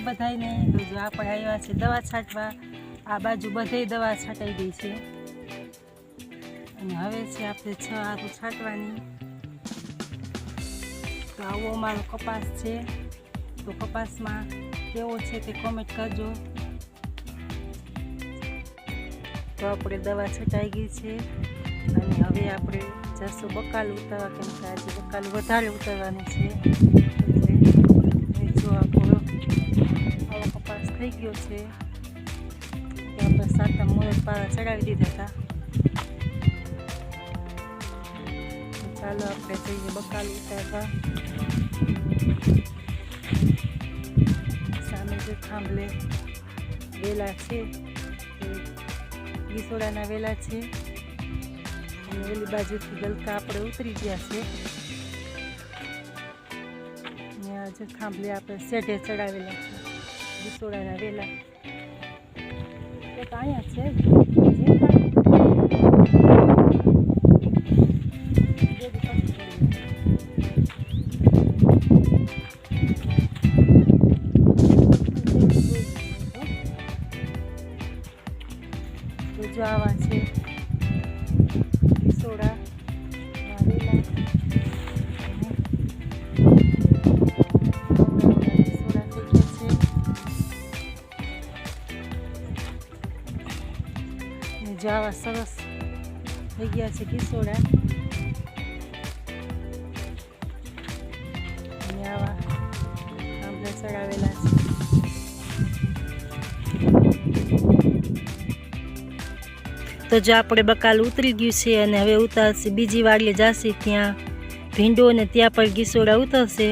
બધાને। તો જો આપણે આવ્યા છે દવા છાંટવા। આ બાજુ બધે દવા છાંટાઈ ગઈ છે અને હવે છે આપણે 6 આખું છાંટવાની। તો આવો અમારો કપાસ છે। તો કપાસમાં કેવો છે તે કોમેન્ટ કરજો। તો આપણે દવા છટાઈ ગઈ છે અને હવે આપણે જશું બકાલું ઉતારવા, કેમ કે આજે બકાલું વધારે ઉતારવાનું છે। એટલે જો આપણો આવો કપાસ થઈ ગયો છે। આપણે સાતમ મુહૂર્ત પારા ચડાવી દીધા હતા। ચાલો આપણે જઈએ બકાલું ઉતારવા। સામે જે થાંભલે વેલા છે ગીસોડાના વેલા છે અને ઓલી બાજુથી ગલકા આપણે ઉતરી ગયા છે અને આજે થાંભલે આપણે શેઢે ચડાવેલા છે ગીસોડાના વેલા। એક અહીંયા છે જો આવા છે સોડા વેલા સોડા થઈ ગયા છે ને જો આવા સરસ થઈ ગયા છે કિસોડા અને આવા આંબલા ચડાવેલા છે। તો જો આપણે બકાલ ઉતરી ગયું છે અને હવે ઉતારશે બીજી વાડીએ જશે, ત્યાં ભીંડો અને ત્યાં પણ ગીસોડા ઉતરશે।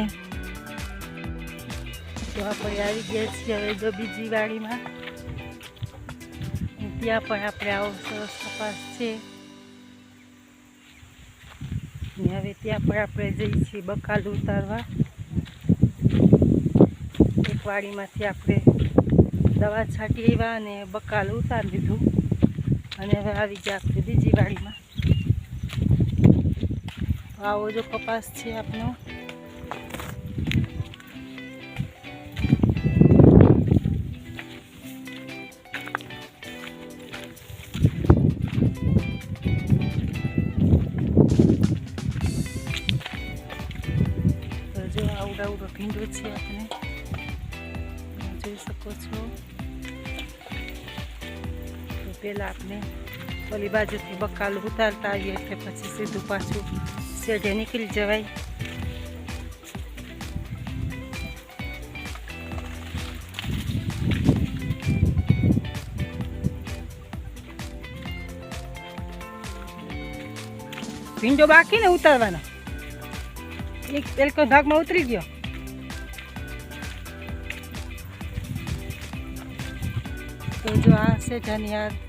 તો આપણે આવી ગયા છીએ હવે જો બીજી વાડીમાં, ત્યાં પણ આપણે આવો સરસ કપાસ છે ને હવે ત્યાં પણ આપણે જઈએ છીએ બકાલ ઉતારવા। એક વાડીમાંથી આપણે દવા છાંટી આવ્યા અને બકાલ ઉતારી દીધું અને હવે આવી ગયા આપણે બીજી વાડીમાં। આવો જો કપાસ છે આપનો। તો જો આવડો ભીંડો છે આપણે જોઈ શકો છો। પહેલાં આપણે ઓલી બાજુથી બકાલું ઉતારતા આવીએ એટલે પછી સીધું પાછું શેઢે નીકળી જવાય। ભીંડો બાકી ને ઉતારવાનો, એક પેલકો ભાગમાં ઉતરી ગયો। તો જો આ શેઢાની યારમાં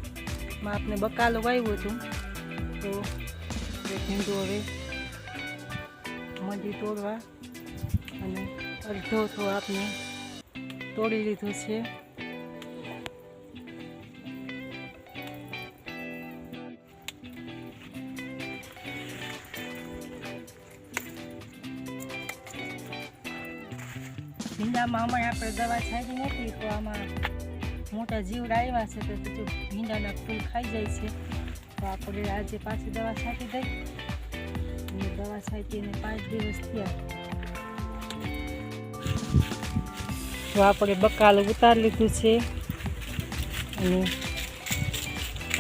આપણે બકાલો વાવ્યું હતું, તો એ ભીંડો હવે મંડી તોડવા અને અડધો તો આપણે તોડી લીધો છે। ભીંડામાં હમણાં આપણે દવા છાંટી નથી તો આમાં મોટા જીવડા આવ્યા છે, તો જો ભીંડાના ફૂલ ખાઈ જાય છે। તો આપણે આજે પાછી દવા છાંટી દઈ અને દવા છાંટીને 5 દિવસ થયા। તો આપણે બકાલ ઉતારી લીધું છે અને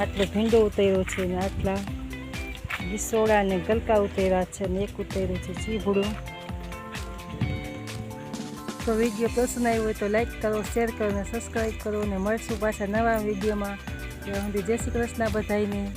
આટલો ભીંડો ઉતાર્યો છે ને આટલા ગીસોડા ને ગલકા ઉતાર્યા છે ને એક ઉતાર્યું છે ચીભડું। તો વિડીયો પસંદ આવ્યો હોય તો લાઈક કરો, શેર કરો અને સબસ્ક્રાઈબ કરો અને મળશું પાછા નવા વિડીયોમાં। ત્યાં સુધી જય શ્રી કૃષ્ણ બધાને।